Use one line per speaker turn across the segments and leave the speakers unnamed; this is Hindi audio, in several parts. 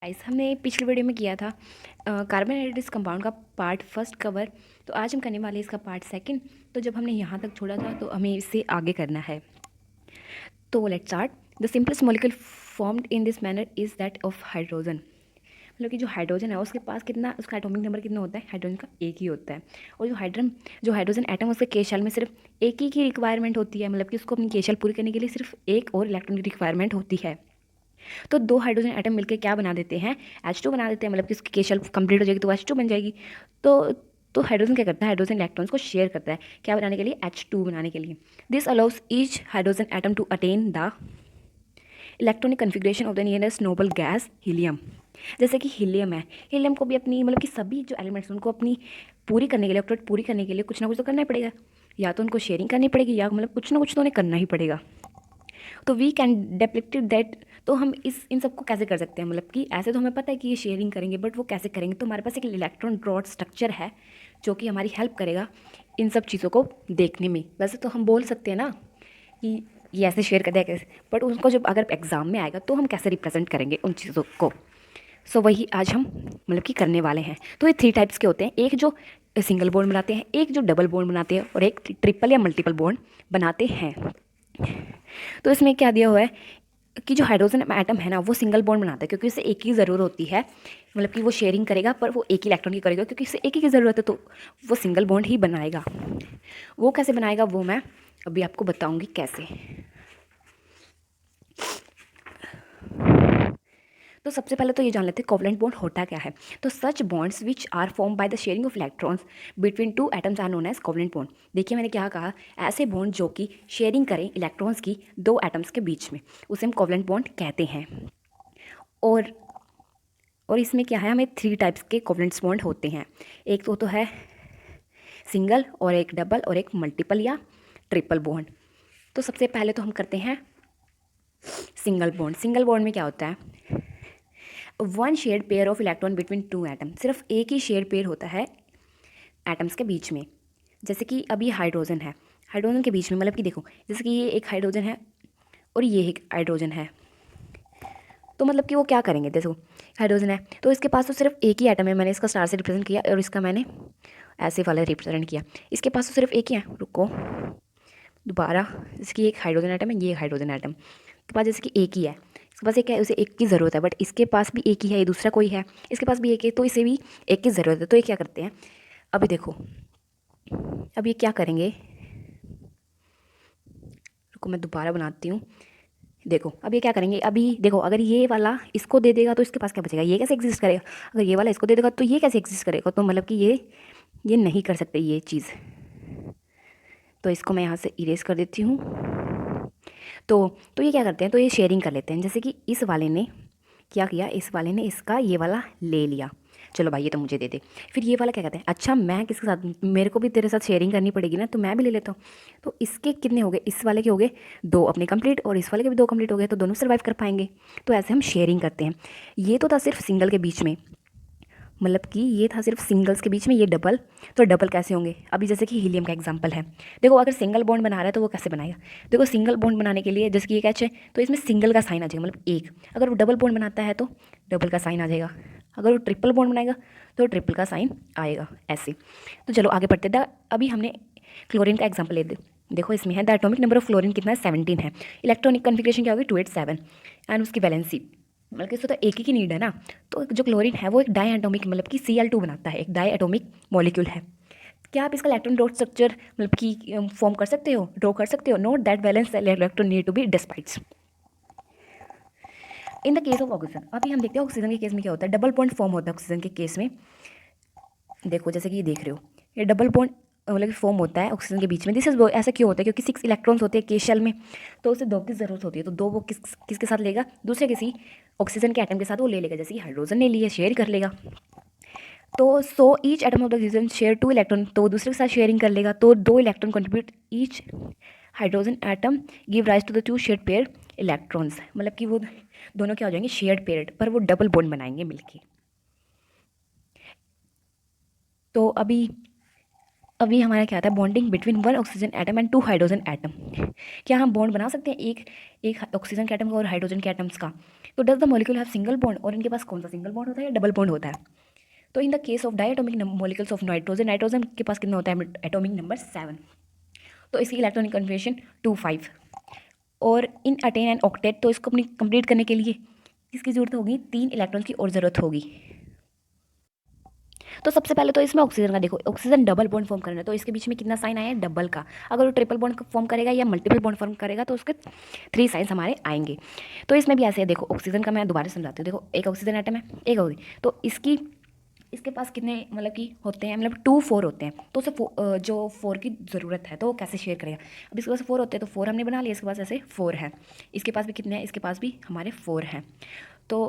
गाइस हमने पिछले वीडियो में किया था कार्बोहाइड्रेट्स कंपाउंड का पार्ट फर्स्ट कवर। तो आज हम करने वाले हैं इसका पार्ट सेकंड। तो जब हमने यहाँ तक छोड़ा था तो हमें इससे आगे करना है। तो let's start. The simplest molecule formed in this manner is that of hydrogen. मतलब कि जो हाइड्रोजन है उसके पास कितना, उसका एटॉमिक नंबर कितना होता है, हाइड्रोजन का एक ही होता है। और जो हाइड्रोजन एटम उसके के शेल में सिर्फ एक ही की रिक्वायरमेंट होती है, मतलब कि उसको अपनी के शेल पूरी करने के लिए सिर्फ एक और इलेक्ट्रॉन की रिक्वायरमेंट होती है। तो दो हाइड्रोजन एटम मिलकर क्या बना देते हैं, H2 बना देते हैं। मतलब कि उसकी के शेल कंप्लीट हो जाएगी तो H2 बन जाएगी। तो तो हाइड्रोजन क्या करता है, हाइड्रोजन इलेक्ट्रॉन्स को शेयर करता है क्या बनाने के लिए, H2 बनाने के लिए। This allows each hydrogen atom to attain the electronic configuration of the nearest noble gas helium. जैसे कि हीलियम है, हीलियम को भी अपनी मतलब कि सभी जो एलिमेंट्स उनको अपनी पूरी करने के लिए, ऑक्टेट पूरी करने के लिए कुछ ना कुछ तो करना ही पड़ेगा। या तो उनको शेयरिंग करनी पड़ेगी या मतलब कुछ ना कुछ तो उन्हें करना ही पड़ेगा। तो वी कैन डेप्लिक्टेड दैट। तो हम इन सबको कैसे कर सकते हैं, मतलब कि ऐसे तो हमें पता है कि ये शेयरिंग करेंगे, बट वो कैसे करेंगे। तो हमारे पास एक इलेक्ट्रॉन ड्रॉट स्ट्रक्चर है जो कि हमारी हेल्प करेगा इन सब चीज़ों को देखने में। वैसे तो हम बोल सकते हैं ना कि ये ऐसे शेयर कर दिया कैसे, बट उसको जब अगर एग्ज़ाम में आएगा तो हम कैसे रिप्रेजेंट करेंगे उन चीज़ों को। सो वही आज हम मतलब कि करने वाले हैं। तो ये 3 टाइप्स के होते हैं, एक जो सिंगल बॉन्ड बनाते हैं, एक जो डबल बॉन्ड बनाते हैं, और एक ट्रिपल या मल्टीपल बॉन्ड बनाते हैं। तो इसमें क्या दिया हुआ है कि जो हाइड्रोजन एटम है ना वो सिंगल बॉन्ड बनाता है, क्योंकि उसे एक ही ज़रूरत होती है। मतलब कि वो शेयरिंग करेगा पर वो एक ही इलेक्ट्रॉन की करेगा, क्योंकि उसे एक ही की ज़रूरत है, तो वो सिंगल बॉन्ड ही बनाएगा। वो कैसे बनाएगा वो मैं अभी आपको बताऊंगी कैसे। तो सबसे पहले तो ये जान लेते हैं कोवलेंट बॉन्ड होता क्या है। तो such bonds which are form by the sharing of electrons between two atoms are known as covalent bond. देखिए मैंने क्या कहा, ऐसे बॉन्ड जो कि शेयरिंग करें इलेक्ट्रॉन्स की दो एटम्स के बीच में, उसे हम कोवलेंट बॉन्ड कहते हैं। और और इसमें क्या है, हमें 3 टाइप्स के कोवलेंट बॉन्ड होते हैं। एक तो है सिंगल, और एक डबल, और एक मल्टीपल या ट्रिपल बॉन्ड। तो सबसे पहले तो हम करते हैं सिंगल बॉन्ड। सिंगल बॉन्ड में क्या होता है, one shared pair of electron between two atom. सिर्फ एक ही शेयर पेयर होता है एटम्स के बीच में। जैसे कि अभी हाइड्रोजन है, हाइड्रोजन के बीच में मतलब कि देखो, जैसे कि ये एक हाइड्रोजन है और ये एक हाइड्रोजन है। तो मतलब कि वो क्या करेंगे, देखो हाइड्रोजन है तो इसके पास तो सिर्फ एक ही एटम है, मैंने इसका स्टार से रिप्रेजेंट किया और इसका मैंने ऐसे वाले रिप्रेजेंट किया। इसके पास तो सिर्फ एक ही है, रुको दोबारा, इसकी एक हाइड्रोजन एटम है, ये एक हाइड्रोजन एटम के पास जैसे कि एक ही है, इसके पास एक है, उसे एक की ज़रूरत है, बट इसके पास भी एक ही है, ये दूसरा कोई है, इसके पास भी एक है, तो इसे भी एक की ज़रूरत है। तो ये क्या करते हैं, अभी देखो, अब ये क्या करेंगे, रुको मैं दोबारा बनाती हूँ। देखो अब ये क्या करेंगे, अभी देखो अगर ये वाला इसको दे देगा तो इसके पास क्या बचेगा, ये कैसे एग्जिस्ट करेगा। अगर ये वाला इसको दे देगा तो ये कैसे एग्जिस्ट करेगा। तो मतलब कि ये नहीं कर सकते ये चीज़। तो इसको मैं यहाँ से इरेज कर देती हूँ। तो ये क्या करते हैं, तो ये शेयरिंग कर लेते हैं। जैसे कि इस वाले ने क्या किया, इस वाले ने इसका ये वाला ले लिया, चलो भाई ये तो मुझे दे दे। फिर ये वाला क्या कहते हैं, अच्छा मैं किसके साथ, मेरे को भी तेरे साथ शेयरिंग करनी पड़ेगी ना, तो मैं भी ले लेता हूँ। तो इसके कितने हो गए, इस वाले के हो गए 2 अपने कंप्लीट, और इस वाले के भी 2 कंप्लीट हो गए, तो दोनों सर्वाइव कर पाएंगे। तो ऐसे हम शेयरिंग करते हैं। ये तो था सिर्फ सिंगल के बीच में, मतलब कि ये था सिर्फ सिंगल्स के बीच में, ये डबल। तो डबल कैसे होंगे, अभी जैसे कि हीलियम का एग्जांपल है। देखो अगर सिंगल बॉन्ड बना रहा है तो वो कैसे बनाएगा, देखो सिंगल बॉन्ड बनाने के लिए जैसे कि ये कैच है तो इसमें सिंगल का साइन आ जाएगा, मतलब एक। अगर वो डबल बॉन्ड बनाता है तो डबल का साइन आ जाएगा, अगर वो ट्रिपल बॉन्ड बनाएगा तो ट्रिपल का साइन आएगा, ऐसे। तो चलो आगे बढ़ते थे। अभी हमने क्लोरीन का एग्जाम्पल ले देखो इसमें है the atomic number of fluorine कितना है, 17 है। इलेक्ट्रॉनिक कन्फिग्रेशन क्या होगी, 287, एंड उसकी वैलेंसी मतलब कि इसको तो एक ही की नीड है ना। तो जो क्लोरीन है वो एक डाई एटॉमिक मतलब कि Cl2 बनाता है, एक डाई एटॉमिक मॉलिक्यूल है। क्या आप इसका इलेक्ट्रॉन डॉट स्ट्रक्चर मतलब कि फॉर्म कर सकते हो, ड्रॉ कर सकते हो। Note that balance electron need to be despites in the case of oxygen. अभी हम देखते हैं ऑक्सीजन के केस में क्या होता है, डबल बॉन्ड फॉर्म होता है ऑक्सीजन के केस में। देखो जैसे कि ये देख रहे हो, ये डबल बॉन्ड मतलब कि फॉर्म होता है ऑक्सीजन के बीच में। दिस इज ऐसा क्यों होता है, क्योंकि 6 इलेक्ट्रॉन्स होते हैं के शेल में, तो उसे 2 की ज़रूरत होती है। तो 2 वो किसके साथ लेगा, दूसरे किसी ऑक्सीजन के एटम के साथ वो ले लेगा। जैसे कि हाइड्रोजन ने लिए, शेयर कर लेगा। तो so each atom of the oxygen share 2 electron, तो वो दूसरे के साथ शेयरिंग कर लेगा, तो 2 electron contribute each hydrogen atom give rise to the 2 shared pair electrons. मतलब कि वो दोनों क्या हो जाएंगे, शेयर्ड पेयर, पर वो डबल बॉन्ड बनाएंगे मिलके। तो अभी अभी हमारा क्या था, bonding between one oxygen atom and two hydrogen atom. क्या हम बॉन्ड बना सकते हैं एक एक ऑक्सीजन के एटम का और हाइड्रोजन के एटम्स का? तो does the molecule have single bond, और इनके पास कौन सा सिंगल बॉन्ड होता है या डबल बॉन्ड होता है? तो इन the case of diatomic molecules of nitrogen, nitrogen के पास कितना होता है, एटॉमिक नंबर 7, तो इसकी इलेक्ट्रॉनिक कन्फर्मेशन 2 5। और इन अटेन एंड ऑक्टेट, तो इसको अपनी कंप्लीट करने के लिए किसकी जरूरत होगी, 3 इलेक्ट्रॉन्स की और ज़रूरत होगी। तो सबसे पहले तो इसमें ऑक्सीजन का देखो, ऑक्सीजन डबल बॉन्ड फॉर्म करना है तो इसके बीच में कितना साइन आया है, डबल का। अगर वो ट्रिपल बॉन्ड फॉर्म करेगा या मल्टीपल बॉन्ड फॉर्म करेगा तो उसके 3 साइंस हमारे आएंगे। तो इसमें भी ऐसे है, देखो ऑक्सीजन का मैं दोबारा समझाती हूँ। देखो एक ऑक्सीजन आइटम है, एक होगी, तो इसके पास कितने मतलब कि होते हैं, मतलब 2 4 होते हैं। तो उसे जो 4 की ज़रूरत है तो वो कैसे शेयर करेगा। अब इसके पास 4 होते हैं तो 4 हमने बना लिया, इसके पास ऐसे 4 है। इसके पास भी कितने हैं, इसके पास भी हमारे 4 हैं। तो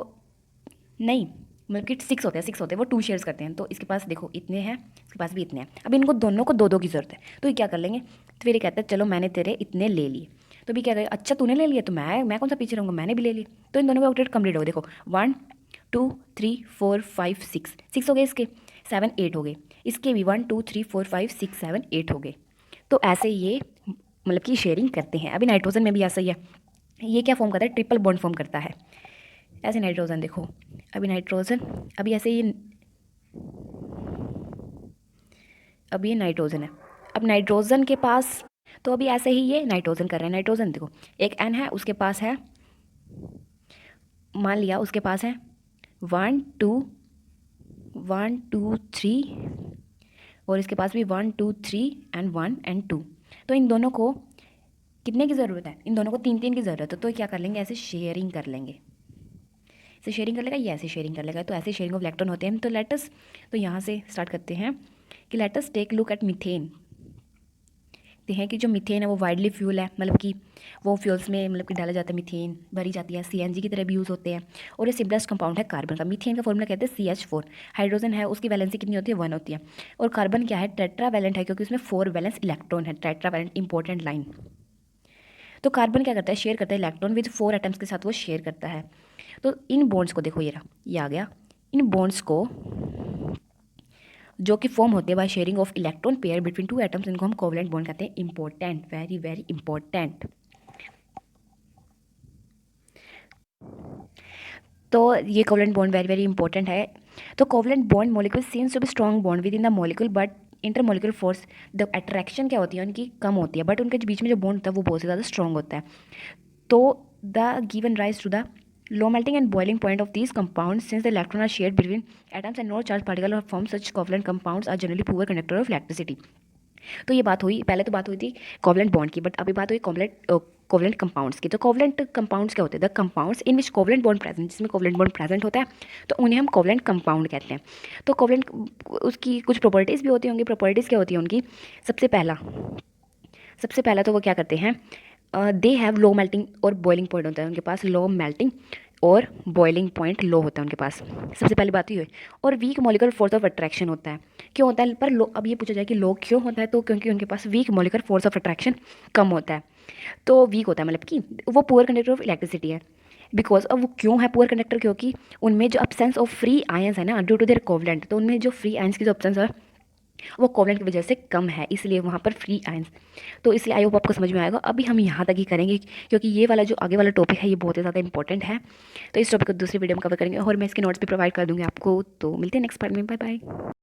नहीं, मतलब कि 6 होते हैं, 6 होते हैं, वो 2 शेयर्स करते हैं। तो इसके पास देखो इतने हैं, इसके पास भी इतने हैं। अब इनको दोनों को 2 2 की ज़रूरत है, तो ये क्या कर लेंगे, तो फिर ये कहता है चलो मैंने तेरे इतने ले लिए। तो भी क्या करेगा, अच्छा तूने ले लिया तो मैं कौन सा पीछे रहूँगा, मैंने भी ले लिए। तो इन दोनों का ऑक्टेट कंप्लीट हो, देखो 1 2 3 4 5 6 6 हो गए, इसके 7 8 हो गए, इसके भी 1 2 3 4 5 6 7 8 हो गए। तो ऐसे ये मतलब कि शेयरिंग करते हैं। अभी नाइट्रोजन में भी ऐसा ही है, ये क्या फॉर्म करता है, ट्रिपल बॉन्ड फॉर्म करता है। ऐसे नाइट्रोजन देखो, अभी नाइट्रोजन, अभी ऐसे ये, अब ये नाइट्रोजन है, अब नाइट्रोजन के पास, तो अभी ऐसे ही ये नाइट्रोजन कर रहे हैं। नाइट्रोजन देखो एक एन है, उसके पास है, मान लिया उसके पास है 1 2 1 2 3, और इसके पास भी 1 2 3 एंड 1 एंड 2। तो इन दोनों को कितने की ज़रूरत है, इन दोनों को 3 3 की ज़रूरत है। तो क्या कर लेंगे, ऐसे शेयरिंग कर लेंगे, ऐसे शेयरिंग कर लेगा, ये ऐसे शेयरिंग कर लेगा। तो ऐसे शेयरिंग ऑफ इलेक्ट्रॉन होते हैं। तो लेटस, तो यहाँ से स्टार्ट करते हैं कि let's take look at methane. देखते हैं कि जो मीथेन है वो वाइडली फ्यूल है, मतलब कि वो फ्यूल्स में मतलब कि डाला जाता है, मीथेन भरी जाती है, सीएनजी की तरह भी यूज़ होते हैं। और ये सिम्पलेस्ट कंपाउंड है कार्बन का। मीथेन का फॉर्मूला कहते हैं CH4। हाइड्रोजन है, उसकी वैलेंसी कितनी होती है, 1 होती है। और कार्बन क्या है, टेट्रा वैलेंट है, क्योंकि उसमें 4 वैलेंस इलेक्ट्रॉन है, टेट्रा वैलेंट इंपॉर्टेंट लाइन। तो कार्बन क्या करता है, शेयर करता है इलेक्ट्रॉन विद 4 एटम्स के साथ वो शेयर करता है। तो इन बॉन्ड्स को देखो, ये रहा, ये आ गया, इन बॉन्ड्स को जो कि फॉर्म होते हैं by sharing of electron pair between 2 atoms, इनको हम कोवलेंट बॉन्ड कहते हैं। Important, very very important. तो ये covalent bond very very important है। तो covalent bond molecule seems to be strong bond within the molecule, but intermolecular force, the attraction क्या होती है उनकी, कम होती है, बट उनके बीच में जो बॉन्ड होता है वो बहुत ज़्यादा स्ट्रॉन्ग होता है। तो the given rise to the low melting and boiling point of these compounds, since the electrons are shared between atoms and no charged particle are formed, such covalent compounds are generally poor conductor of electricity। तो ये बात हुई, पहले तो बात हुई थी कोवलेंट बॉन्ड की, बट अभी बात हुई कोवलेंट कंपाउंड्स की। तो कोवलेंट कंपाउंड्स क्या होते हैं, the compounds in which covalent bond present, जिसमें कोवलेंट बॉन्ड प्रेजेंट होता है, तो उन्हें हम कोवलेंट कंपाउंड कहते हैं। तो कोवलेंट, उसकी कुछ प्रॉपर्टीज़ भी होती होंगी। प्रॉपर्टीज़ क्या होती है उनकी, सबसे पहला तो वो क्या करते हैं, दे हैव लो मेल्टिंग और बॉइलिंग पॉइंट होता है उनके पास, लो मेल्टिंग और बॉइलिंग पॉइंट लो होता है उनके पास, सबसे पहली बात ये है। और weak molecular force of attraction होता है। क्यों होता है, पर लो, अब ये पूछा जाए कि लो क्यों होता है, तो क्योंकि उनके पास weak molecular force of attraction कम होता है। तो वीक होता है मतलब कि वो पुअर कंडक्टर ऑफ इलेक्ट्रिसिटी है। बिकॉज अब वो क्यों है पुअर कंडक्टर, क्योंकि उनमें जो अब्सेंस ऑफ फ्री आयंस है ना, ड्यू टू देयर कोवलेंट, तो उनमें जो फ्री आयंस की जो अब्सेंस है वो कोवलेंट की वजह से कम है, इसलिए वहाँ पर फ्री आयंस। तो इसलिए आई होप आपको समझ में आएगा। अभी हम यहाँ तक ही करेंगे, क्योंकि ये वाला जो आगे वाला टॉपिक है ये बहुत ही ज़्यादा इंपॉर्टेंट है। तो इस टॉपिक को दूसरी वीडियो में कवर करेंगे और मैं इसके नोट्स भी प्रोवाइड कर दूँगी आपको। तो मिलते हैं नेक्स्ट पार्ट में, बाय बाय।